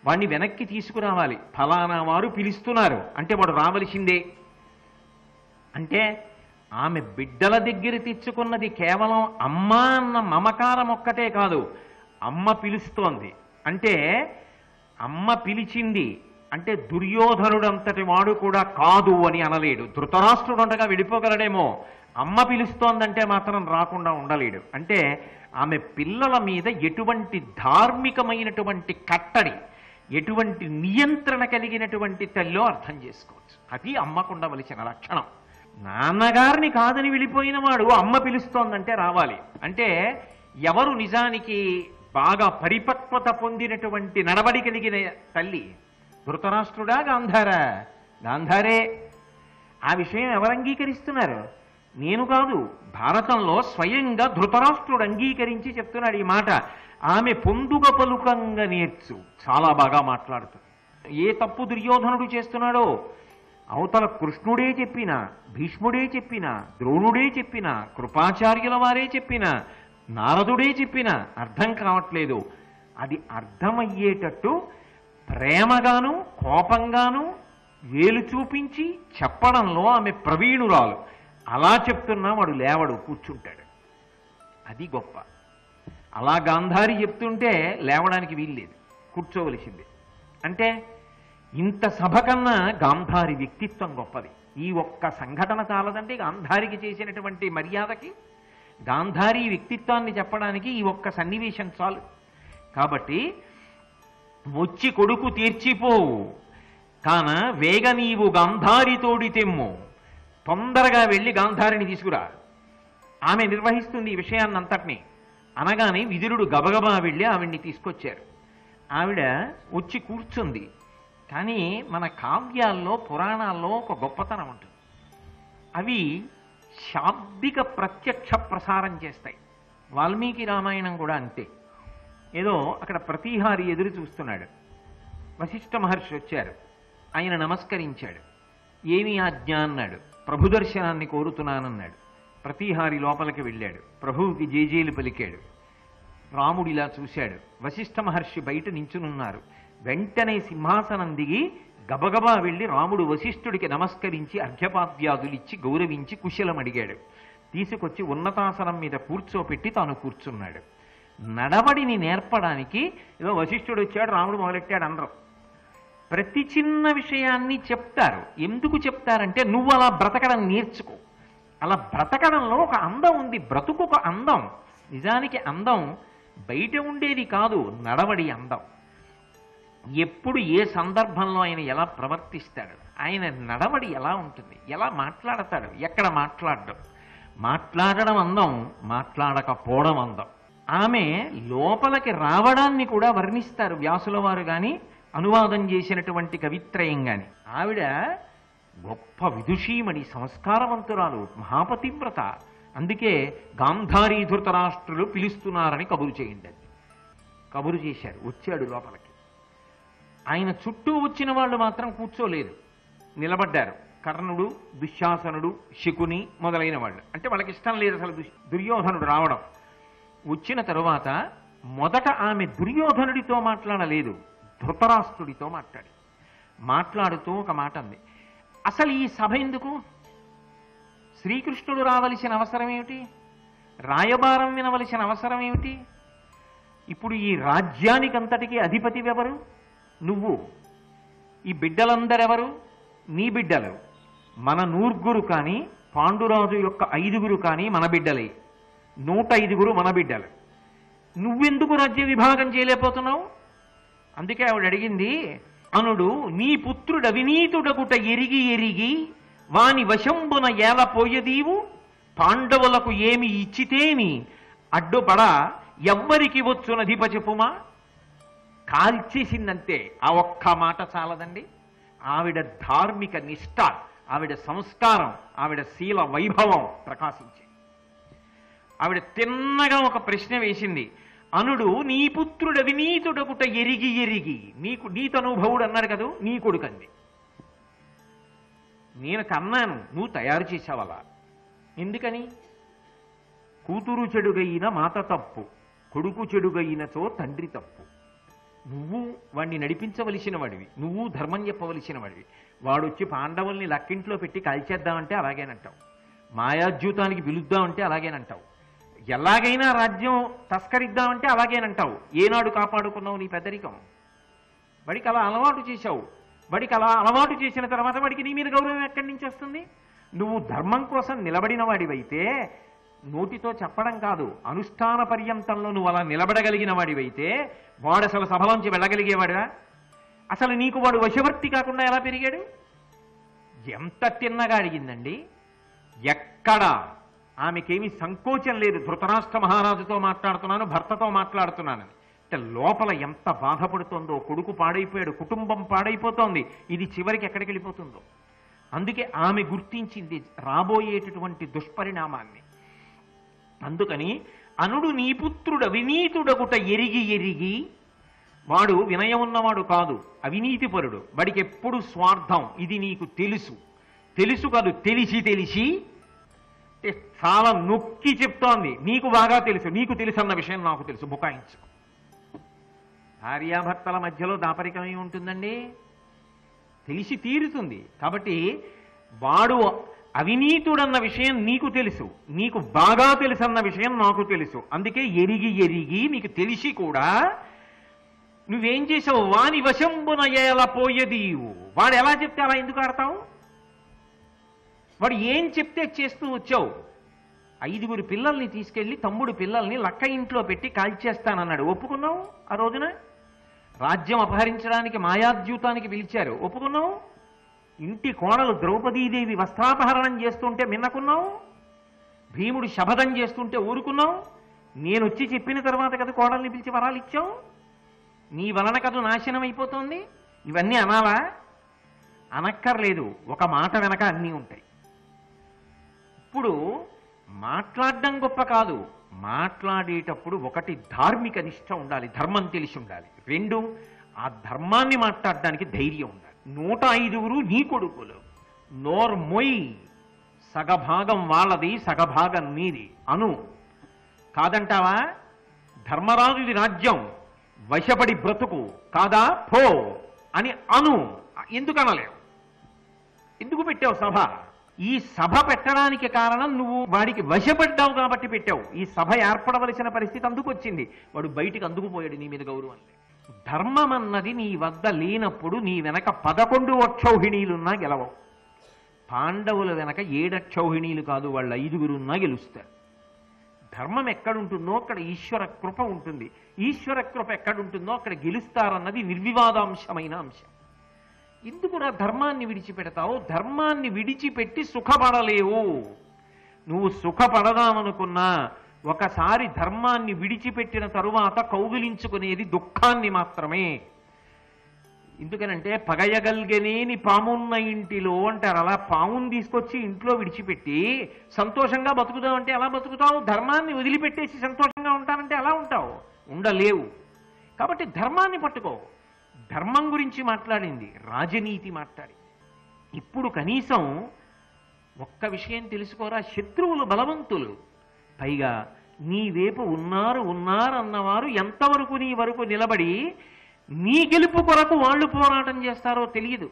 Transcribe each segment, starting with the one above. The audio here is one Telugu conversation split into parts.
వాడిని వెనక్కి తీసుకురావాలి. ఫలానా వారు పిలుస్తున్నారు అంటే వాడు రావలసిందే. అంటే ఆమె బిడ్డల దగ్గర తెచ్చుకున్నది కేవలం అమ్మ అన్న మమకారం ఒక్కటే కాదు, అమ్మ పిలుస్తోంది అంటే అమ్మ పిలిచింది అంటే దుర్యోధనుడంతటి వాడు కూడా కాదు అని అనలేడు. ధృతరాష్ట్రుడు ఉండగా వెళ్ళిపోగలడేమో, అమ్మ పిలుస్తోందంటే మాత్రం రాకుండా ఉండలేడు. అంటే ఆమె పిల్లల మీద ఎటువంటి ధార్మికమైనటువంటి కట్టడి, ఎటువంటి నియంత్రణ కలిగినటువంటి తల్లో అర్థం చేసుకోవచ్చు. అది అమ్మకు ఉండవలసిన లక్షణం. నాన్నగారిని కాదని వెళ్ళిపోయిన వాడు అమ్మ పిలుస్తోందంటే రావాలి. అంటే ఎవరు నిజానికి బాగా పరిపక్వత పొందినటువంటి నడవడి కలిగిన తల్లి? ధృతరాష్ట్రుడా, గాంధారా? గాంధారే. ఆ విషయం ఎవరు అంగీకరిస్తున్నారు? నేను కాదు, భారతంలో స్వయంగా ధృతరాష్ట్రుడు అంగీకరించి చెప్తున్నాడు ఈ మాట. ఆమె పొందుగ పలుకంగా నేర్చు. చాలా బాగా మాట్లాడుతుంది. ఏ తప్పు దుర్యోధనుడు చేస్తున్నాడో అవతల కృష్ణుడే చెప్పినా, భీష్ముడే చెప్పినా, ద్రోణుడే చెప్పినా, కృపాచార్యుల వారే చెప్పినా, నారదుడే చెప్పినా అర్థం కావట్లేదు. అది అర్థమయ్యేటట్టు ప్రేమగాను కోపంగాను వేలు చూపించి చెప్పడంలో ఆమె ప్రవీణురాలు. అలా చెప్తున్నా వాడు లేవడు, కూర్చుంటాడు. అది గొప్ప. అలా గాంధారి చెప్తుంటే లేవడానికి వీల్లేదు, కూర్చోవలసిందే. అంటే ఇంత సభ కన్నా గాంధారి వ్యక్తిత్వం గొప్పది. ఈ ఒక్క సంఘటన చాలదంటే గాంధారికి చేసినటువంటి మర్యాదకి, గాంధారి వ్యక్తిత్వాన్ని చెప్పడానికి ఈ ఒక్క సన్నివేశం చాలు. కాబట్టి వచ్చి కొడుకు తీర్చిపోవు కాన వేగ నీవు గాంధారి తోడి తెమ్ము. తొందరగా వెళ్ళి గాంధారిని తీసుకురా. ఆమె నిర్వహిస్తుంది ఈ విషయాన్నంతటినీ. అనగానే విదురుడు గబగబా వెళ్ళి ఆవిడ్ని తీసుకొచ్చారు. ఆవిడ వచ్చి కూర్చుంది. కానీ మన కావ్యాల్లో పురాణాల్లో ఒక గొప్పతనం ఉంటుంది. అవి శాబ్దిక ప్రత్యక్ష ప్రసారం చేస్తాయి. వాల్మీకి రామాయణం కూడా అంతే. ఏదో అక్కడ ప్రతిహారి ఎదురు చూస్తున్నాడు. వశిష్ఠ మహర్షి వచ్చారు. ఆయన నమస్కరించాడు. ఏమి ఆజ్ఞ అన్నాడు. ప్రభు దర్శనాన్ని కోరుతున్నానన్నాడు. ప్రతిహారి లోపలికి వెళ్ళాడు. ప్రభువుకి జేజేలు పలికాడు. రాముడు ఇలా చూశాడు. వశిష్ఠ మహర్షి బయట నించునున్నారు. వెంటనే సింహాసనం దిగి గబగబా వెళ్ళి రాముడు వశిష్ఠుడికి నమస్కరించి అర్ఘ్యపాద్యాదులిచ్చి గౌరవించి కుశలం అడిగాడు. తీసుకొచ్చి ఉన్నతాసనం మీద కూర్చోపెట్టి తాను కూర్చున్నాడు. నడవడిని నేర్పడానికి ఏదో వశిష్ఠుడు వచ్చాడు, రాముడు మొదలెట్టాడు అనరు. ప్రతి చిన్న విషయాన్ని చెప్తారు. ఎందుకు చెప్తారంటే నువ్వు అలా బ్రతకడం నేర్చుకో. అలా బ్రతకడంలో ఒక అందం ఉంది. బ్రతుకు ఒక అందం. నిజానికి అందం బయట ఉండేది కాదు, నడవడి అందం. ఎప్పుడు ఏ సందర్భంలో ఆయన ఎలా ప్రవర్తిస్తాడు, ఆయన నడవడి ఎలా ఉంటుంది, ఎలా మాట్లాడతాడు, ఎక్కడ మాట్లాడడం. మాట్లాడడం అందం, మాట్లాడకపోవడం అందం. ఆమె లోపలికి రావడాన్ని కూడా వర్ణిస్తారు వ్యాసుల వారు కానీ, అనువాదం చేసినటువంటి కవిత్రయం కానీ. ఆవిడ గొప్ప విదుషీమణి, సంస్కారవంతురాలు, మహాపతివ్రత. అందుకే గాంధారీ ధృతరాష్ట్రులు పిలుస్తున్నారని కబురు చేయండి. కబురు చేశారు. వచ్చాడు లోపలికి. ఆయన చుట్టూ వచ్చిన వాళ్ళు మాత్రం కూర్చోలేదు, నిలబడ్డారు. కర్ణుడు, దుశ్శాసనుడు, శకుని మొదలైన వాళ్ళు. అంటే వాళ్ళకి ఇష్టం లేదు అసలు దుర్యోధనుడు రావడం. వచ్చిన తరువాత మొదట ఆమె దుర్యోధనుడితో మాట్లాడలేదు, ధృతరాష్ట్రుడితో మాట్లాడుతూ ఒక మాట అంది. అసలు ఈ సభ ఎందుకు? శ్రీకృష్ణుడు రావలసిన అవసరం ఏమిటి? రాయబారం వినవలసిన అవసరం ఏమిటి? ఇప్పుడు ఈ రాజ్యానికంతటికీ అధిపతివెవరు? నువ్వు. ఈ బిడ్డలందరెవరు? నీ బిడ్డలు. మన 100 కానీ పాండురాజు యొక్క 5 కానీ మన బిడ్డలే. 105 మన బిడ్డలు. నువ్వెందుకు రాజ్య విభాగం చేయలేకపోతున్నావు? అందుకే ఆవిడ అడిగింది, అనుడు నీ పుత్రుడు అవినీతుడగుట ఎరిగి ఎరిగి వాని వశంబున ఏలపోయదీవు, పాండవులకు ఏమి ఇచ్చితేమి అడ్డుపడ ఎవ్వరికి వచ్చునధిప చెప్పుమా. కాల్చేసిందంతే. ఆ ఒక్క మాట చాలదండి. ఆవిడ ధార్మిక నిష్ఠ, ఆవిడ సంస్కారం, ఆవిడ శీల వైభవం ప్రకాశించింది. ఆవిడ తిన్నగా ఒక ప్రశ్న వేసింది. అనుడు నీ పుత్రుడు అవినీతుడగుట ఎరిగి ఎరిగి, నీతనుభవుడు అన్నాడు కదా, నీ కొడుకంది. నేను కన్నాను, నువ్వు తయారు చేసావలా. ఎందుకని? కూతురు చెడుగైన మాత తప్పు, కొడుకు చెడుగైనచో తండ్రి తప్పు. నువ్వు వాడిని నడిపించవలసిన వాడివి, నువ్వు ధర్మం చెప్పవలసిన వాడివి. వాడొచ్చి పాండవుల్ని లక్కింట్లో పెట్టి కాల్చేద్దామంటే అలాగేనంటావు, మాయాద్యూతానికి పిలుద్దామంటే అలాగేనంటావు, ఎలాగైనా రాజ్యం తస్కరిద్దామంటే అలాగేనంటావు. ఏనాడు కాపాడుకున్నావు నీ పెద్దరికం? వాడికి అలా అలవాటు చేశావు. వాడికి అలా అలవాటు చేసిన తర్వాత వాడికి నీ మీద గౌరవం ఎక్కడి నుంచి వస్తుంది? నువ్వు ధర్మం కోసం నిలబడిన వాడివైతే, నోటితో చెప్పడం కాదు, అనుష్ఠాన పర్యంతంలో నువ్వు అలా నిలబడగలిగిన వాడివైతే వాడు అసలు సభలోంచి వెళ్ళగలిగేవాడుగా? అసలు నీకు వాడు వశవర్తి కాకుండా ఎలా పెరిగాడు? ఎంత తిన్నగా అడిగిందండి. ఎక్కడ ఆమెకేమీ సంకోచం లేదు. ధృతరాష్ట్ర మహారాజుతో మాట్లాడుతున్నాను, భర్తతో మాట్లాడుతున్నానని. అంటే లోపల ఎంత బాధపడుతోందో, కొడుకు పాడైపోయాడు, కుటుంబం పాడైపోతోంది, ఇది చివరికి ఎక్కడికి వెళ్ళిపోతుందో. అందుకే ఆమె గుర్తించింది రాబోయేటటువంటి దుష్పరిణామాన్ని. అందుకని అనుడు నీ పుత్రుడు అవినీతుడగుట ఎరిగి ఎరిగి, వాడు వినయం ఉన్నవాడు కాదు, అవినీతిపరుడు, వాడికి ఎప్పుడు స్వార్థం. ఇది నీకు తెలుసు, తెలుసు కాదు తెలిసి తెలిసి, చాలా నొక్కి చెప్తోంది. నీకు బాగా తెలుసు, నీకు తెలుసు అన్న విషయం నాకు తెలుసు, బుకాయించు. భార్యాభర్తల మధ్యలో దాపరికం ఏమి ఉంటుందండి? తెలిసి తీరుతుంది. కాబట్టి వాడు అవినీతుడన్న విషయం నీకు తెలుసు, నీకు బాగా తెలుసు అన్న విషయం నాకు తెలుసు. అందుకే ఎరిగి ఎరిగి నీకు తెలిసి కూడా నువ్వేం చేసావు? వాని వశంబున ఎలా పోయేదీవు. వాడు ఎలా చెప్తే అలా ఎందుకు ఆడతావు? వాడు ఏం చెప్తే చేస్తూ వచ్చావు. 5 పిల్లల్ని తీసుకెళ్లి, తమ్ముడు పిల్లల్ని లక్క ఇంట్లో పెట్టి కాల్చేస్తానన్నాడు, ఒప్పుకున్నావు? ఆ రోజున రాజ్యం అపహరించడానికి మాయాద్యూతానికి పిలిచారు, ఒప్పుకున్నావు? ఇంటి కోడలు ద్రౌపదీదేవి వస్త్రాపహరణం చేస్తుంటే మిన్నకున్నావు? భీముడు శపథం చేస్తుంటే ఊరుకున్నావు? నేనొచ్చి చెప్పిన తర్వాత కదా కోడల్ని పిలిచి వరాలు ఇచ్చావు. నీ వలన కదా నాశనం అయిపోతుంది. ఇవన్నీ అనాలా? అనక్కర్లేదు. ఒక మాట వెనక అన్నీ ఉంటాయి. ఇప్పుడు మాట్లాడడం గొప్ప కాదు, మాట్లాడేటప్పుడు ఒకటి ధార్మిక నిష్ఠ ఉండాలి, ధర్మం తెలిసి ఉండాలి. 2 ఆ ధర్మాన్ని మాట్లాడడానికి ధైర్యం ఉండాలి. 105 నీ కొడుకులు, నోర్మొయ్, సగభాగం వాళ్ళది, సగభాగం నీది అను. కాదంటావా? ధర్మరాజుది రాజ్యం, వశపడి బ్రతుకు కాదా, పో అని అను. ఎందుకు అనలేవు? ఎందుకు పెట్టావు సభ? ఈ సభ పెట్టడానికి కారణం నువ్వు వాడికి వశపడ్డావు కాబట్టి పెట్టావు. ఈ సభ ఏర్పడవలసిన పరిస్థితి అందుకు వచ్చింది. వాడు బయటికి అందుకుపోయాడు నీ మీద గౌరవం. ధర్మం అన్నది నీ వద్ద లేనప్పుడు నీ వెనక 11 అక్షౌహిణీలున్నా గెలవవు. పాండవుల వెనక 7 అక్షౌహిణీలు కాదు, వాళ్ళు 5 గెలుస్తారు. ధర్మం ఎక్కడుంటుందో అక్కడ ఈశ్వర కృప ఉంటుంది. ఈశ్వర కృప ఎక్కడుంటుందో అక్కడ గెలుస్తారన్నది నిర్వివాదాంశమైన అంశం. ఎందుకురా ధర్మాన్ని విడిచిపెడతావు? ధర్మాన్ని విడిచిపెట్టి సుఖపడలేవు. నువ్వు సుఖపడదామనుకున్నా ఒకసారి ధర్మాన్ని విడిచిపెట్టిన తరువాత కౌగిలించుకునేది దుఃఖాన్ని మాత్రమే. ఎందుకనంటే పగయగల్గనేని పామున్న ఇంటిలో అంటారు. అలా పాముని తీసుకొచ్చి ఇంట్లో విడిచిపెట్టి సంతోషంగా బతుకుతావంటే ఎలా బతుకుతావు? ధర్మాన్ని వదిలిపెట్టేసి సంతోషంగా ఉంటానంటే ఎలా ఉంటావు? ఉండలేవు. కాబట్టి ధర్మాన్ని పట్టుకో. ధర్మం గురించి మాట్లాడింది, రాజనీతి మాట్లాడింది. ఇప్పుడు కనీసం ఒక్క విషయం తెలుసుకోరా, శత్రువులు బలవంతులు, పైగా నీ వైపు ఉన్నారన్నవారు ఎంతవరకు నీ వరకు నిలబడి నీ గెలుపు కొరకు వాళ్ళు పోరాటం చేస్తారో తెలియదు.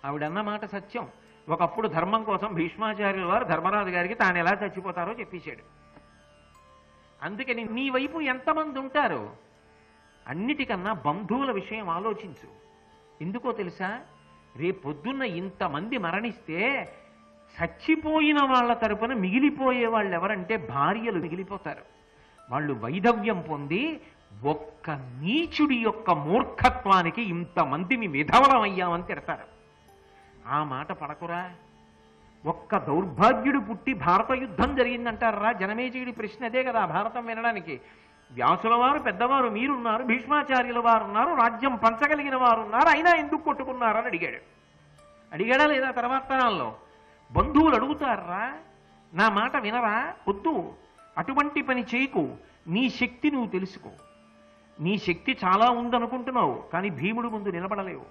ఆవిడన్న మాట సత్యం. ఒకప్పుడు ధర్మం కోసం భీష్మాచార్యుల వారు ధర్మరాజు గారికి తాను ఎలా చచ్చిపోతారో చెప్పేశాడు. అందుకని నీ వైపు ఎంతమంది ఉంటారో, అన్నిటికన్నా బంధువుల విషయం ఆలోచించు. ఎందుకో తెలుసా? రేపొద్దున్న ఇంతమంది మరణిస్తే చచ్చిపోయిన వాళ్ళ తరపున మిగిలిపోయే వాళ్ళు ఎవరంటే భార్యలు మిగిలిపోతారు. వాళ్ళు వైధవ్యం పొంది ఒక్క నీచుడి యొక్క మూర్ఖత్వానికి ఇంతమందిని విధవలం అయ్యామని తిడతారు. ఆ మాట పడకురా. ఒక్క దౌర్భాగ్యుడు పుట్టి భారత యుద్ధం జరిగిందంటారా? జనమేజయుడి ప్రశ్న అదే కదా భారతం వినడానికి. వ్యాసుల వారు పెద్దవారు మీరున్నారు, భీష్మాచార్యుల వారు ఉన్నారు, రాజ్యం పంచగలిగిన వారు ఉన్నారు, అయినా ఎందుకు కొట్టుకున్నారని అడిగాడు. అడిగాడా లేదా? తర్వాత తరాల్లో బంధువులు అడుగుతారా? నా మాట వినరా? వద్దు, అటువంటి పని చేయకు. నీ శక్తి నువ్వు తెలుసుకో. నీ శక్తి చాలా ఉందనుకుంటున్నావు, కానీ భీముడు ముందు నిలబడలేవు.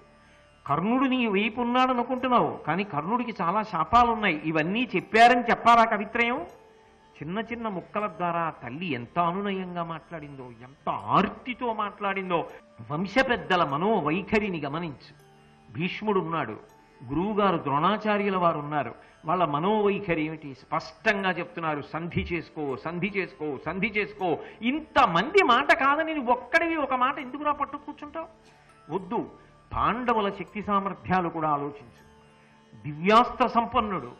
కర్ణుడు నీ వైపు ఉన్నాడు అనుకుంటున్నావు, కానీ కర్ణుడికి చాలా శాపాలున్నాయి. ఇవన్నీ చెప్పారని చెప్పారా కవిత్రయం? చిన్న చిన్న ముక్కల ద్వారా తల్లి ఎంత అనునయంగా మాట్లాడిందో, ఎంత ఆర్తితో మాట్లాడిందో. వంశ పెద్దల మనోవైఖరిని గమనించు. భీష్ముడున్నాడు, గురువుగారు ద్రోణాచార్యుల వారు ఉన్నారు. వాళ్ళ మనోవైఖరి ఏమిటి? స్పష్టంగా చెప్తున్నారు, సంధి చేసుకో, సంధి చేసుకో, సంధి చేసుకో. ఇంతమంది మాట కాదని నువ్వు ఒక్కడివి ఒక మాట ఎందుకురా పట్టు కూర్చుంటావు? వద్దు. పాండవుల శక్తి సామర్థ్యాలు కూడా ఆలోచించు. దివ్యాస్త్ర సంపన్నుడు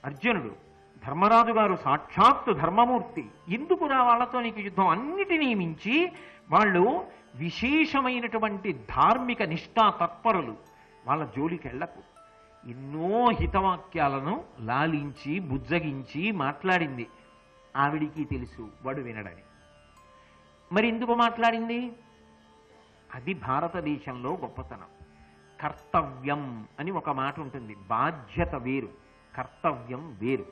అర్జునుడు, ధర్మరాజు గారు సాక్షాత్తు ధర్మమూర్తి. ఎందుకురా వాళ్ళతో నీకు యుద్ధం? అన్నిటినీ మించి వాళ్ళు విశేషమైనటువంటి ధార్మిక నిష్ఠా తత్పరులు. వాళ్ళ జోలికి వెళ్ళకు. ఎన్నో హితవాక్యాలను లాలించి బుజ్జగించి మాట్లాడింది. ఆవిడికి తెలుసు వాడు వినడని. మరి ఎందుకు మాట్లాడింది? అది భారతదేశంలో గొప్పతనం. కర్తవ్యం అని ఒక మాట ఉంటుంది. బాధ్యత వేరు, కర్తవ్యం వేరు.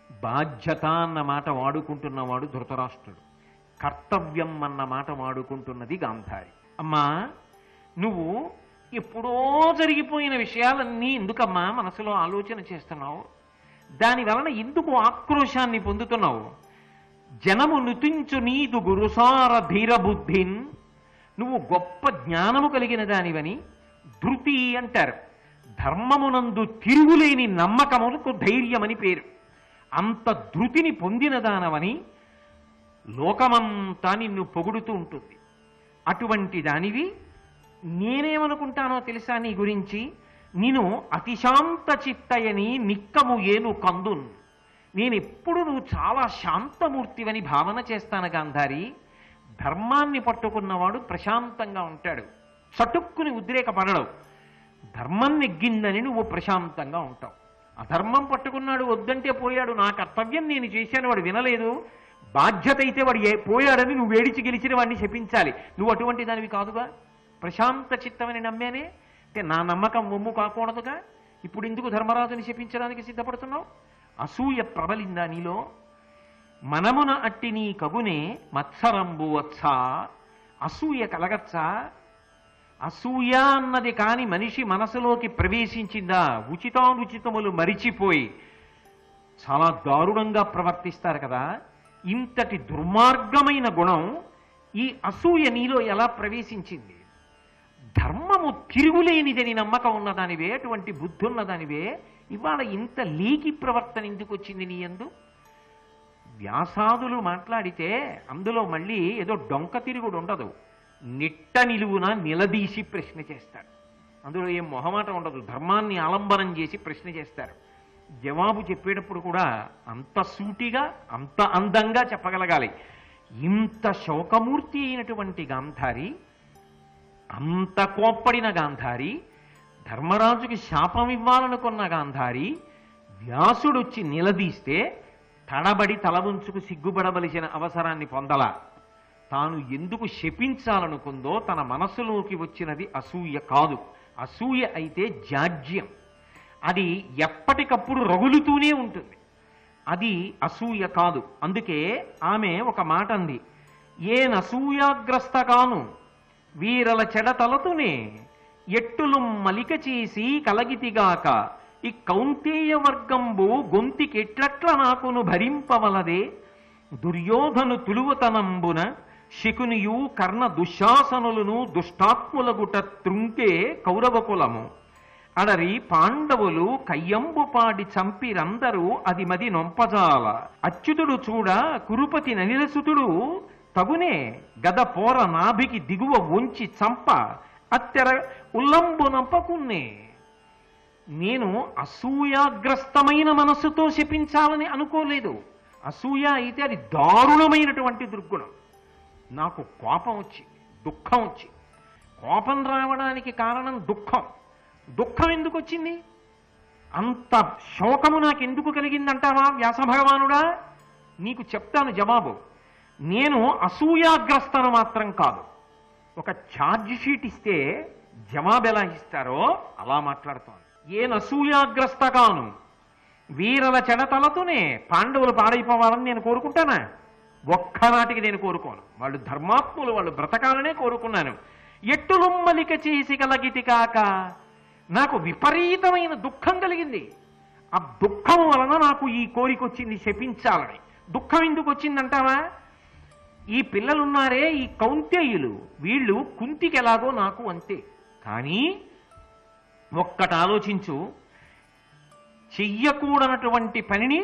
బాధ్యత అన్న మాట వాడుకుంటున్నవాడు ధృతరాష్ట్రుడు, కర్తవ్యం అన్న మాట వాడుకుంటున్నది గాంధారి. అమ్మా, నువ్వు ఎప్పుడో జరిగిపోయిన విషయాలన్నీ ఎందుకమ్మా మనసులో ఆలోచన చేస్తున్నావు? దాని వలన ఎందుకు ఆక్రోశాన్ని పొందుతున్నావు? జనము నుతించు నీదు గురుసార ధీరబుద్ధిన్. నువ్వు గొప్ప జ్ఞానము కలిగిన దానివని ధృతి అంటారు. ధర్మమునందు తిరుగులేని నమ్మకములకు ధైర్యమని పేరు. అంత ధృతిని పొందిన దానవని లోకమంతా నిన్ను పొగుడుతూ ఉంటుంది. అటువంటి దానివి నేనేమనుకుంటానో తెలుసా నీ గురించి? నేను అతిశాంత చిత్తయని నిక్కము ఏను కందున్. నేనెప్పుడు నువ్వు చాలా శాంతమూర్తివని భావన చేస్తాను గాంధారి. ధర్మాన్ని పట్టుకున్నవాడు ప్రశాంతంగా ఉంటాడు, చటుక్కుని ఉద్రేకపడడు. ధర్మం నెగ్గిందని నువ్వు ప్రశాంతంగా ఉంటావు. అధర్మం పట్టుకున్నాడు, వద్దంటే పోయాడు, నా కర్తవ్యం నేను చేశాను, వాడు వినలేదు, బాధ్యత అయితే వాడు పోయాడని నువ్వు వేడిచి గెలిచిన వాడిని శపించాలి. నువ్వు అటువంటి దానివి కాదుగా. ప్రశాంత చిత్తమని నమ్మానే అంటే నా నమ్మకం ఒమ్ము కాకూడదుగా. ఇప్పుడు ఎందుకు ధర్మరాజుని శపించడానికి సిద్ధపడుతున్నావు? అసూయ ప్రబలిందా నీలో? మనమున అట్టి నీ కగునే మత్సరంబు వచ్చా. అసూయ కలగచ్చా? అసూయ అన్నది కాని మనిషి మనసులోకి ప్రవేశించిందా, ఉచితానుచితములు మరిచిపోయి చాలా దారుణంగా ప్రవర్తిస్తారు కదా. ఇంతటి దుర్మార్గమైన గుణం ఈ అసూయ నీలో ఎలా ప్రవేశించింది? ధర్మము తిరుగులేనిదని నమ్మకం ఉన్నదానివే, అటువంటి బుద్ధి ఉన్నదానివే, ఇవాళ ఇంత లీకి ప్రవర్తన ఎందుకు వచ్చింది నీ యందు? వ్యాసాదులు మాట్లాడితే అందులో మళ్ళీ ఏదో డొంక తిరుగుడు ఉండదు. నిట్ట నిలువున నిలదీసి ప్రశ్న చేస్తారు. అందులో ఏం మొహమాట ఉండదు. ధర్మాన్ని ఆలంబనం చేసి ప్రశ్న చేస్తారు. జవాబు చెప్పేటప్పుడు కూడా అంత సూటిగా అంత అందంగా చెప్పగలగాలి. ఇంత శోకమూర్తి అయినటువంటి గాంధారి, అంత కోప్పడిన గాంధారి, ధర్మరాజుకి శాపం ఇవ్వాలనుకున్న గాంధారి, వ్యాసుడొచ్చి నిలదీస్తే తడబడి తల ఉంచుకు సిగ్గుపడవలసిన అవసరాన్ని పొందలా. తాను ఎందుకు శపించాలనుకుందో తన మనస్సులోకి వచ్చినది అసూయ కాదు. అసూయ అయితే జాడ్యం, అది ఎప్పటికప్పుడు రగులుతూనే ఉంటుంది. అది అసూయ కాదు. అందుకే ఆమె ఒక మాట అంది, ఏనసూయాగ్రస్త కాను వీరల చెడతలతునే ఎట్టులు మలిక చేసి కలగితిగాక ఈ కౌంతేయ వర్గంబు గొంతికెట్లట్ల నాకును భరింపవలదే. దుర్యోధను తులువతనంబున శకునియు కర్ణ దుశ్శాసనులను దుష్టాత్ములగుట త్రుంకే కౌరవకులము. అడరి పాండవులు కయ్యంబు పాడి చంపిరందరూ అది మది నొంపజాల. అచ్యుతుడు చూడ కురుపతి ననిలసుతుడు తగునే గద పోర నాభికి దిగువ వంచి చంప అత్తెర ఉల్లంబు నంపకున్నే. నేను అసూయాగ్రస్తమైన మనస్సుతో శపించాలని అనుకోలేదు. అసూయ అయితే అది దారుణమైనటువంటి దుర్గుణం. నాకు కోపం వచ్చింది, దుఃఖం వచ్చింది. కోపం రావడానికి కారణం దుఃఖం. దుఃఖం ఎందుకు వచ్చింది? అంత శోకము నాకెందుకు కలిగిందంటావా వ్యాసభగవానుడా? నీకు చెప్తాను జవాబు. నేను అసూయాగ్రస్తను మాత్రం కాదు. ఒక ఛార్జ్ షీట్ ఇస్తే జవాబు ఎలా ఇస్తారో అలా మాట్లాడుతోంది. ఏనసూయాగ్రస్త కాను వీరల చెడతలతోనే పాండవులు పాడైపోవాలని నేను కోరుకుంటానా? ఒక్కనాటికి నేను కోరుకోను. వాళ్ళు ధర్మాత్ములు, వాళ్ళు బ్రతకాలనే కోరుకున్నాను. ఎట్టులుమ్మలిక చేసి కలగితి కాక నాకు విపరీతమైన దుఃఖం కలిగింది. ఆ దుఃఖం వలన నాకు ఈ కోరిక వచ్చింది శపించాలని. దుఃఖం ఎందుకు వచ్చిందంటావా? ఈ పిల్లలున్నారే, ఈ కౌంతేయులు, వీళ్ళు కుంతికి ఎలాగో నాకు అంతే. కానీ ఒక్కటి ఆలోచించు, చెయ్యకూడనటువంటి పనిని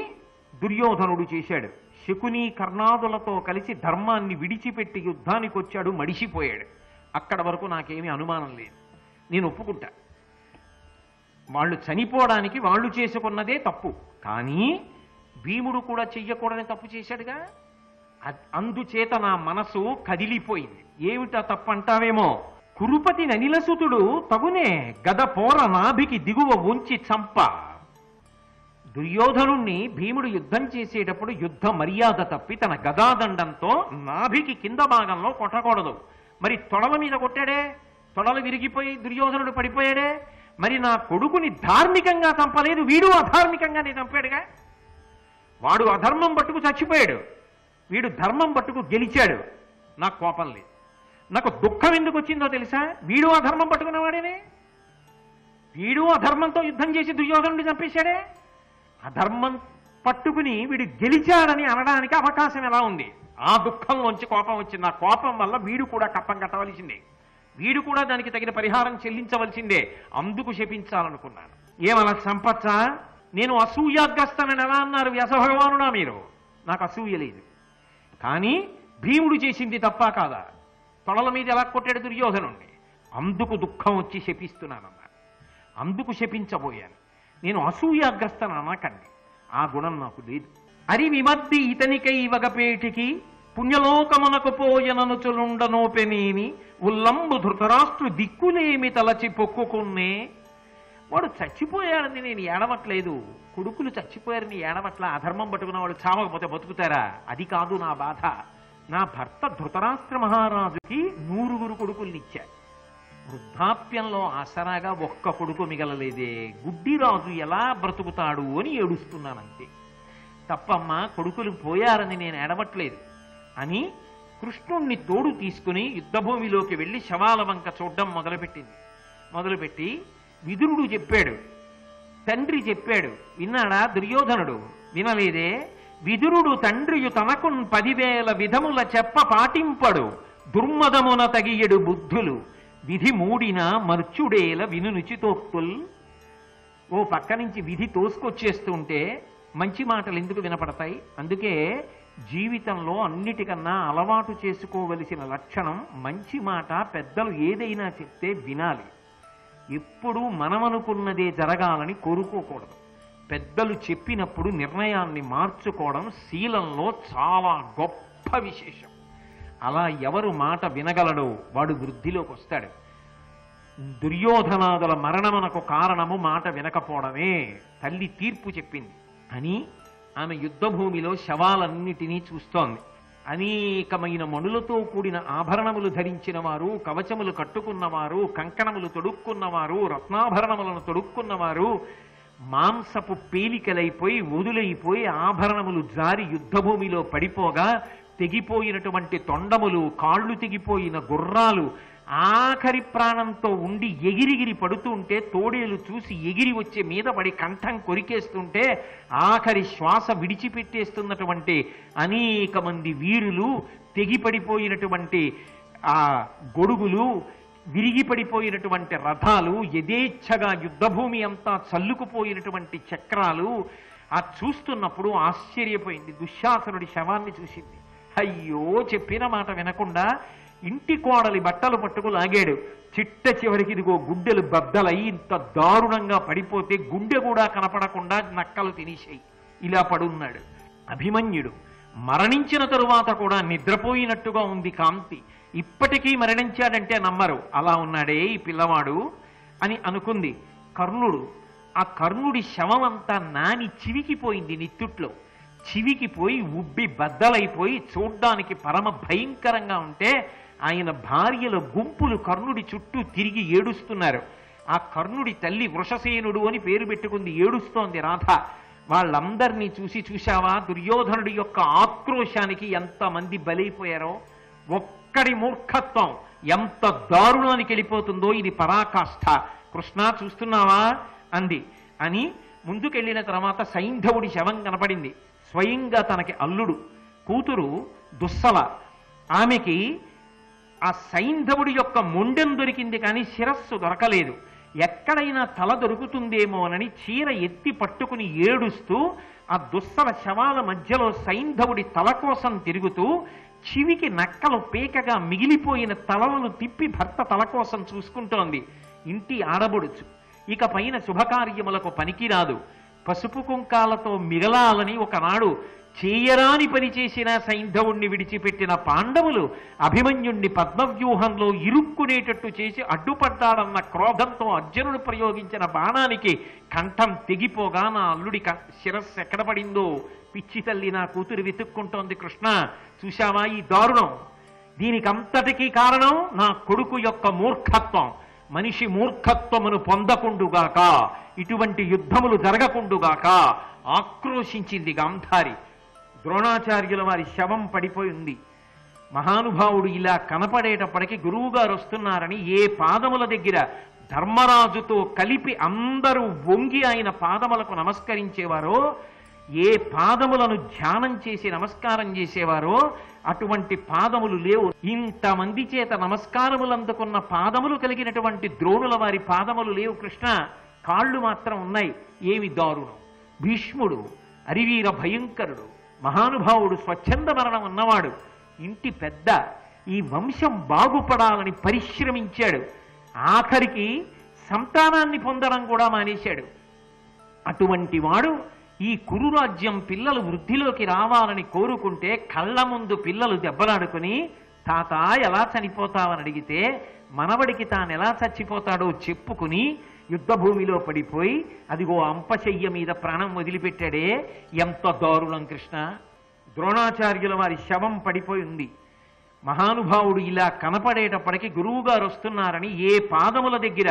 దుర్యోధనుడు చేశాడు. శకుని కర్ణాదులతో కలిసి ధర్మాన్ని విడిచిపెట్టి యుద్ధానికి వచ్చాడు, మడిసిపోయాడు. అక్కడ వరకు నాకేమీ అనుమానం లేదు, నేను ఒప్పుకుంటా. వాళ్ళు చనిపోవడానికి వాళ్ళు చేసుకున్నదే తప్పు. కానీ భీముడు కూడా చెయ్యకూడని తప్పు చేశాడుగా. అందుచేత నా మనసు కదిలిపోయింది. ఏమిటా తప్పు అంటావేమో, కురుపతి ననిలసుతుడు తగునే గద పోర నాభికి దిగువ ఉంచి చంప. దుర్యోధనుణ్ణి భీముడు యుద్ధం చేసేటప్పుడు యుద్ధ మర్యాద తప్పి తన గదాదండంతో నాభికి కింద భాగంలో కొట్టకూడదు. మరి తొడల మీద కొట్టాడే, తొడలు విరిగిపోయి దుర్యోధనుడు పడిపోయాడే. మరి నా కొడుకుని ధార్మికంగా చంపలేదు, వీడు అధార్మికంగానే చంపాడుగా. వాడు అధర్మం పట్టుకు చచ్చిపోయాడు, వీడు ధర్మం పట్టుకు గెలిచాడు. నాకు కోపం లేదు. నాకు దుఃఖం ఎందుకు వచ్చిందో తెలుసా? వీడు అధర్మం పట్టుకున్నవాడేనే, వీడు అధర్మంతో యుద్ధం చేసి దుర్యోధనుడిని చంపేశాడే. అధర్మం పట్టుకుని వీడు గెలిచాడని అనడానికి అవకాశం ఎలా ఉంది? ఆ దుఃఖంలోంచి కోపం వచ్చింది. ఆ కోపం వల్ల వీడు కూడా కప్పం కట్టవలసిందే, వీడు కూడా దానికి తగిన పరిహారం చెల్లించవలసిందే. అందుకు శపించాలనుకున్నాను. ఏమలా చంపచ్చా? నేను అసూయాగ్రస్తనని ఎలా అన్నారు వ్యాసభగవానుడా మీరు? నాకు అసూయ లేదు. కానీ భీముడు చేసింది తప్పా కాదా? తొడల మీద ఎలా కొట్టాడు దుర్యోధనుణ్ణి? అందుకు దుఃఖం వచ్చి శపిస్తున్నానన్నారు. అందుకు శపించబోయాను. నేను అసూయాగ్రస్తన అనకండి, ఆ గుణం నాకు లేదు. అరి విమర్ది ఇతనికై వగపేటికి పుణ్యలోకమునకు పోయననుచులుండనోపెనేని ఉల్లంబు ధృతరాష్ట్రు దిక్కులేమి తలచి పొక్కుకున్నే. వాడు చచ్చిపోయాడని నేను ఏడవట్లేదు, కొడుకులు చచ్చిపోయారని ఏడవట్ల. అధర్మం పట్టుకున్న వాడు చావకపోతే బతుకుతారా? అది కాదు నా బాధ. నా భర్త ధృతరాష్ట్ర మహారాజుకి 100 కొడుకుల్నిచ్చాడు. వృద్ధాప్యంలో ఆసరాగా ఒక్క కొడుకు మిగలలేదే, గుడ్డిరాజు ఎలా బ్రతుకుతాడు అని ఏడుస్తున్నానంతే తప్పమ్మా, కొడుకులు పోయారని నేను ఏడవట్లేదు అని కృష్ణుణ్ణి తోడు తీసుకుని యుద్ధభూమిలోకి వెళ్ళి శవాల వంక చూడ్డం మొదలుపెట్టి విదురుడు చెప్పాడు, తండ్రి చెప్పాడు. విన్నాడా దుర్యోధనుడు? వినలేదే. విదురుడు తండ్రియు తనకున్ 10,000 విధముల చెప్ప పాటింపడు, దుర్మదమున తగియడు బుద్ధులు, విధి మూడిన మర్చుడేల వినునుచితోక్తుల్. ఓ పక్క నుంచి విధి తోసుకొచ్చేస్తుంటే మంచి మాటలు ఎందుకు వినపడతాయి? అందుకే జీవితంలో అన్నిటికన్నా అలవాటు చేసుకోవలసిన లక్షణం మంచి మాట. పెద్దలు ఏదైనా చెప్తే వినాలి. ఎప్పుడూ మనమనుకున్నదే జరగాలని కోరుకోకూడదు. పెద్దలు చెప్పినప్పుడు నిర్ణయాన్ని మార్చుకోవడం శీలంలో చాలా గొప్ప విశేషం. అలా ఎవరు మాట వినగలడో వాడు వృద్ధిలోకి వస్తాడు. దుర్యోధనాదుల మరణమునకు కారణము మాట వినకపోవడమే. తల్లి తీర్పు చెప్పింది అని ఆమె యుద్ధభూమిలో శవాలన్నిటినీ చూస్తోంది. అనేకమైన మణులతో కూడిన ఆభరణములు ధరించిన వారు, కవచములు కట్టుకున్నవారు, కంకణములు తొడుక్కున్నవారు, రత్నాభరణములను తొడుక్కున్నవారు మాంసపు పేలికలైపోయి వదులైపోయి ఆభరణములు జారి యుద్ధభూమిలో పడిపోగా తెగిపోయినటువంటి తొండములు, కాళ్ళు తెగిపోయిన గుర్రాలు ఆఖరి ప్రాణంతో ఉండి ఎగిరిగిరి పడుతుంటే తోడేలు చూసి ఎగిరి వచ్చే మీద పడి కంఠం కొరికేస్తుంటే ఆఖరి శ్వాస విడిచిపెట్టేస్తున్నటువంటి అనేక మంది వీరులు, తెగిపడిపోయినటువంటి ఆ గొడుగులు, విరిగిపడిపోయినటువంటి రథాలు, యథేచ్ఛగా యుద్ధభూమి అంతా చల్లుకుపోయినటువంటి చక్రాలు ఆ చూస్తున్నప్పుడు ఆశ్చర్యపోయింది. దుశ్శాసనుడి శవాన్ని చూసింది. అయ్యో, చెప్పిన మాట వినకుండా ఇంటి కోడలి బట్టలు పట్టుకు లాగాడు. చిట్ట చివరికి ఇదిగో గుండెలు బద్దలై ఇంత దారుణంగా పడిపోతే గుండె కూడా కనపడకుండా నక్కలు తినేశాయి. ఇలా పడున్నాడు అభిమన్యుడు. మరణించిన తరువాత కూడా నిద్రపోయినట్టుగా ఉంది కాంతి. ఇప్పటికీ మరణించాడంటే నమ్మరు. అలా ఉన్నాడే ఈ పిల్లవాడు అని అనుకుంది. కర్ణుడు, ఆ కర్ణుడి శవం అంతా నాని చివికిపోయింది. నిత్తుట్లో చివికిపోయి ఉబ్బి బద్దలైపోయి చూడ్డానికి పరమ భయంకరంగా ఉంటే ఆయన భార్యల గుంపులు కర్ణుడి చుట్టూ తిరిగి ఏడుస్తున్నారు. ఆ కర్ణుడి తల్లి వృషసేనుడు అని పేరు పెట్టుకుంది, ఏడుస్తోంది రాధ. వాళ్ళందరినీ చూసి, చూశావా దుర్యోధనుడి యొక్క ఆక్రోశానికి ఎంతమంది బలైపోయారో, ఒక్కడి మూర్ఖత్వం ఎంత దారుణానికి వెళ్ళిపోతుందో ఇది పరాకాష్ఠ. కృష్ణ చూస్తున్నావా అంది. అని ముందుకెళ్ళిన తర్వాత సైంధవుడి శవం కనపడింది. స్వయంగా తనకి అల్లుడు కూతురు దుస్సల, ఆమెకి ఆ సైంధవుడి యొక్క మొండెం దొరికింది కానీ శిరస్సు దొరకలేదు. ఎక్కడైనా తల దొరుకుతుందేమోనని చీర ఎత్తి పట్టుకుని ఏడుస్తూ ఆ దుస్సల శవాల మధ్యలో సైంధవుడి తల కోసం తిరుగుతూ చివికి నక్కలు పీకగా మిగిలిపోయిన తలలను తిప్పి భర్త తల కోసం చూసుకుంటోంది. ఇంటి ఆడబొడుచు, ఇక పైన శుభకార్యములకు పనికిరాదు, పసుపు కుంకాలతో మిగలాలని ఒకనాడు చేయరాని పని చేసిన సైంధవుణ్ణి విడిచిపెట్టిన పాండవులు అభిమన్యుణ్ణి పద్మవ్యూహంలో ఇరుక్కునేటట్టు చేసి అడ్డుపడ్డాడన్న క్రోధంతో అర్జునుడు ప్రయోగించిన బాణానికి కంఠం తెగిపోగా నా అల్లుడి శిరస్సు ఎక్కడ పడిందో పిచ్చి తల్లి నా కూతురు వెతుక్కుంటోంది. కృష్ణ చూశావా ఈ దారుణం? దీనికంతటికీ కారణం నా కొడుకు యొక్క మూర్ఖత్వం. మనిషి మూర్ఖత్వమును పొందకుండుగాక, ఇటువంటి యుద్ధములు జరగకుండుగాక ఆక్రోశించింది గాంధారి. ద్రోణాచార్యుల వారి శవం పడిపోయి ఉంది. మహానుభావుడు ఇలా కనపడేటప్పటికీ గురువుగారు వస్తున్నారని ఏ పాదముల దగ్గర ధర్మరాజుతో కలిపి అందరూ వంగి ఆయన పాదములకు నమస్కరించేవారో, ఏ పాదములను ధ్యానం చేసి నమస్కారం చేసేవారో అటువంటి పాదములు లేవు. ఇంతమంది చేత నమస్కారములు అందుకున్న పాదములు కలిగినటువంటి ద్రోణుల వారి పాదములు లేవు కృష్ణ, కాళ్ళు మాత్రం ఉన్నాయి. ఏమి దారుణం! భీష్ముడు అరివీర భయంకరుడు, మహానుభావుడు, స్వచ్ఛంద మరణం ఉన్నవాడు, ఇంటి పెద్ద, ఈ వంశం బాగుపడాలని పరిశ్రమించాడు. ఆఖరికి సంతానాన్ని పొందడం కూడా మానేశాడు. అటువంటి వాడు ఈ కురురాజ్యం పిల్లలు వృద్ధిలోకి రావాలని కోరుకుంటే కళ్ళ ముందు పిల్లలు దెబ్బలాడుకుని తాత ఎలా చనిపోతావని అడిగితే మనవడికి తాను ఎలా చచ్చిపోతాడో చెప్పుకుని యుద్ధభూమిలో పడిపోయి అదిగో అంపశయ్య మీద ప్రాణం వదిలిపెట్టాడే. ఎంత దారుణం కృష్ణ! ద్రోణాచార్యుల వారి శవం పడిపోయి ఉంది. మహానుభావుడు ఇలా కనపడేటప్పటికీ గురువుగారు వస్తున్నారని ఏ పాదముల దగ్గర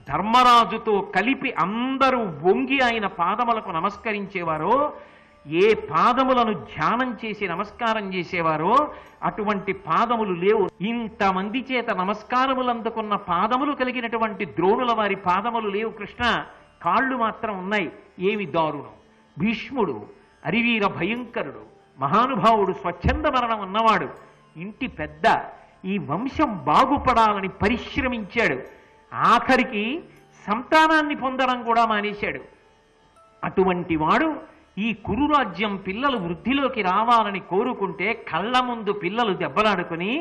ధర్మరాజుతో కలిపి అందరూ వంగి ఆయన పాదములకు నమస్కరించేవారో, ఏ పాదములను ధ్యానం చేసి నమస్కారం చేసేవారో అటువంటి పాదములు లేవు. ఇంతమంది చేత నమస్కారములు అందుకున్న పాదములు కలిగినటువంటి ద్రోణుల వారి పాదములు లేవు కృష్ణ, కాళ్ళు మాత్రం ఉన్నాయి. ఏమి దారుణం! భీష్ముడు అరివీర భయంకరుడు, మహానుభావుడు, స్వచ్ఛంద మరణం ఉన్నవాడు, ఇంటి పెద్ద, ఈ వంశం బాగుపడాలని పరిశ్రమించాడు. ఆఖరికి సంతానాన్ని పొందడం కూడా మానేశాడు. అటువంటి వాడు ఈ కురురాజ్యం పిల్లలు వృద్ధిలోకి రావాలని కోరుకుంటే కళ్ళ ముందు పిల్లలు దెబ్బలాడుకుని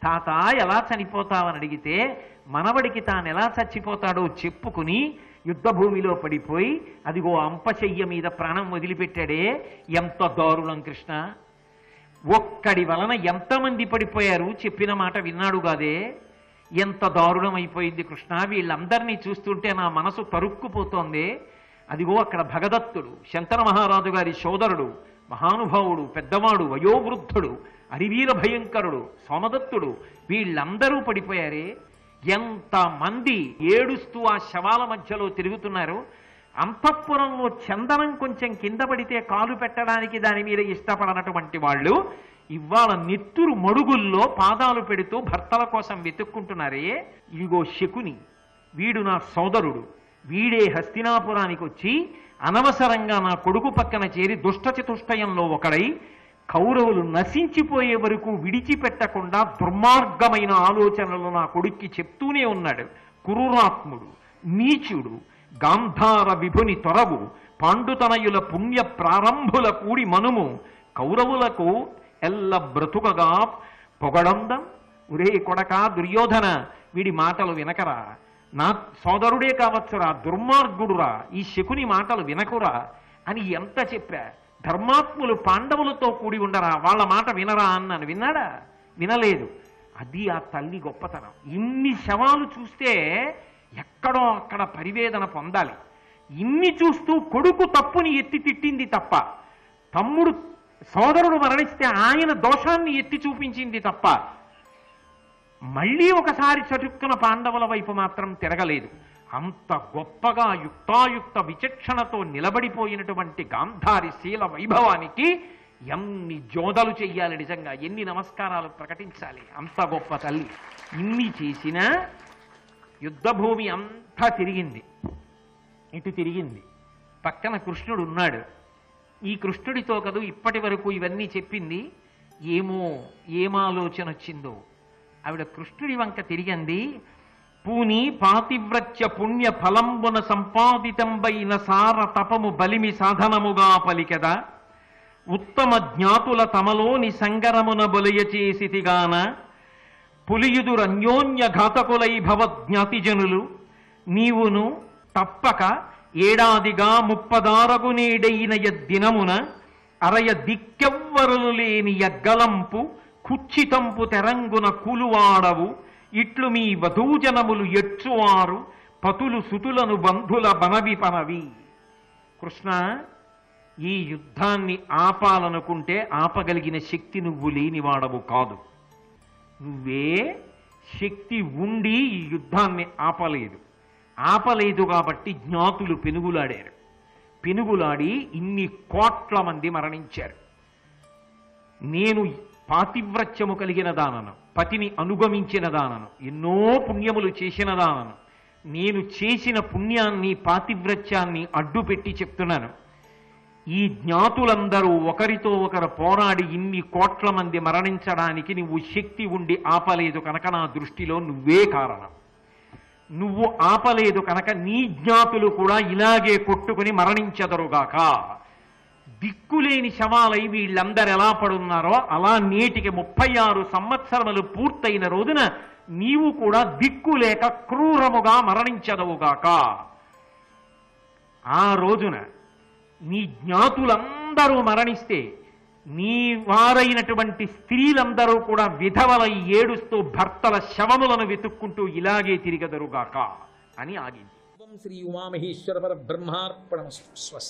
తాత ఎలా చనిపోతావని అడిగితే మనవడికి తాను ఎలా చచ్చిపోతాడో చెప్పుకుని యుద్ధభూమిలో పడిపోయి అదిగో అంపశయ్య మీద ప్రాణం వదిలిపెట్టాడే. ఎంత దారుణం కృష్ణ! ఒక్కడి వలన ఎంతమంది పడిపోయారు చెప్పిన మాట విన్నాడు కాదే. ఎంత దారుణం అయిపోయింది కృష్ణ! వీళ్ళందరినీ చూస్తుంటే నా మనసు తరుక్కుపోతోంది. అదిగో అక్కడ భగదత్తుడు, శంతన మహారాజు గారి సోదరుడు, మహానుభావుడు, పెద్దవాడు, వయోవృద్ధుడు, అరివీర భయంకరుడు, సోమదత్తుడు, వీళ్ళందరూ పడిపోయారే. ఎంతమంది ఏడుస్తూ ఆ శవాల మధ్యలో తిరుగుతున్నారు. అంతఃపురంలో చందనం కొంచెం కింద పడితే కాలు పెట్టడానికి దాని మీద ఇష్టపడనటువంటి వాళ్ళు ఇవాళ నెత్తురు మడుగుల్లో పాదాలు పెడుతూ భర్తల కోసం వెతుక్కుంటున్నారే. ఇదిగో శకుని, వీడు నా సోదరుడు, వీడే హస్తినాపురానికి వచ్చి అనవసరంగా నా కొడుకు పక్కన చేరి దుష్టచతుష్టయంలో ఒకడై కౌరవులు నశించిపోయే వరకు విడిచిపెట్టకుండా దుర్మార్గమైన ఆలోచనలు నా కొడుక్కి చెప్తూనే ఉన్నాడు. కురురాత్ముడు, నీచుడు, గాంధార విభుని తొరవు, పాండుతనయుల పుణ్య ప్రారంభుల కూడి మనుము, కౌరవులకు ఎల్ల బ్రతుకగా పొగడందం. ఒరే కొడక దుర్యోధన, వీడి మాటలు వినకరా, నా సోదరుడే కావచ్చురా, దుర్మార్గుడురా, ఈ శకుని మాటలు వినకురా అని ఎంత చెప్పా. ధర్మాత్ములు పాండవులతో కూడి ఉండరా, వాళ్ళ మాట వినరా అన్నాను. విన్నాడా? వినలేదు. అది ఆ తల్లి గొప్పతనం. ఇన్ని శవాలు చూస్తే ఎక్కడో అక్కడ పరివేదన పొందాలి. ఇన్ని చూస్తూ కొడుకు తప్పుని ఎత్తి తిట్టింది తప్ప, తమ్ముడు సోదరుడు మరణిస్తే ఆయన దోషాన్ని ఎత్తి చూపించింది తప్ప, మళ్ళీ ఒకసారి చటుక్కున పాండవుల వైపు మాత్రం తిరగలేదు. అంత గొప్పగా యుక్తాయుక్త విచక్షణతో నిలబడిపోయినటువంటి గాంధారి శీల వైభవానికి ఎన్ని జోదలు చెయ్యాలి, నిజంగా ఎన్ని నమస్కారాలు ప్రకటించాలి. అంత గొప్ప తల్లి. ఇన్ని చేసినా యుద్ధభూమి అంతా తిరిగింది. ఇటు తిరిగింది, పక్కన కృష్ణుడు ఉన్నాడు. ఈ కృష్ణుడితో కదూ ఇప్పటి వరకు ఇవన్నీ చెప్పింది, ఏమో ఏమాలోచన వచ్చిందో. ఆవిడ కృష్ణుడి వంక తిరిగింది. పూని పాతివ్రత్య పుణ్య ఫలంబున సంపాదితంబైన సార తపము బలిమి సాధనముగా పలికెద, ఉత్తమ జ్ఞాతుల తమలోని సంగరమున బొలయ చేసితిగాన, పులియుదురన్యోన్య ఘాతకులై భవజ్ఞాతిజనులు, నీవును తప్పక ఏడాదిగా ముప్పదారగునేడైన యద్దినమున, అరయ దిక్కెవ్వరులు లేని యగ్గలంపు కుచ్చితంపు తెరంగున కూలువాడవు, ఇట్లు మీ వధూజనములు ఎచ్చువారు పతులు సుతులను బంధుల బనవి పనవి. కృష్ణ, ఈ యుద్ధాన్ని ఆపాలనుకుంటే ఆపగలిగిన శక్తి నువ్వు లేనివాడవు కాదు. నువ్వే శక్తి ఉండి ఈ యుద్ధాన్ని ఆపలేదు కాబట్టి జ్ఞాతులు పెనుగులాడారు. పెనుగులాడి ఇన్ని కోట్ల మంది మరణించారు. నేను పాతివ్రత్యము కలిగిన దానను, పతిని అనుగమించిన దానను, ఎన్నో పుణ్యములు చేసిన దానను. నేను చేసిన పుణ్యాన్ని పాతివ్రత్యాన్ని అడ్డుపెట్టి చెప్తున్నాను. ఈ జ్ఞాతులందరూ ఒకరితో ఒకరు పోరాడి ఇన్ని కోట్ల మంది మరణించడానికి నువ్వు శక్తి ఉండి ఆపలేదు కనుక నా దృష్టిలో నువ్వే కారణం. నువ్వు ఆపలేదు కనుక నీ జ్ఞాతులు కూడా ఇలాగే కొట్టుకుని మరణించెదరుగాక. దిక్కులేని శవాలై వీళ్ళందరూ ఎలా పడున్నారో అలా నేటికి 36 సంవత్సరములు పూర్తయిన రోజున నీవు కూడా దిక్కులేక క్రూరముగా మరణించదవుగాక. ఆ రోజున నీ జ్ఞాతులందరూ మరణిస్తే నీ వారైనటువంటి స్త్రీలందరూ కూడా విధవలై ఏడుస్తూ భర్తల శవములను వెతుక్కుంటూ ఇలాగే తిరిగదరుగాక అని ఆగింది. శ్రీ ఉమామహేశ్వర పరబ్రహ్మార్పణమస్తు. స్వస్తి.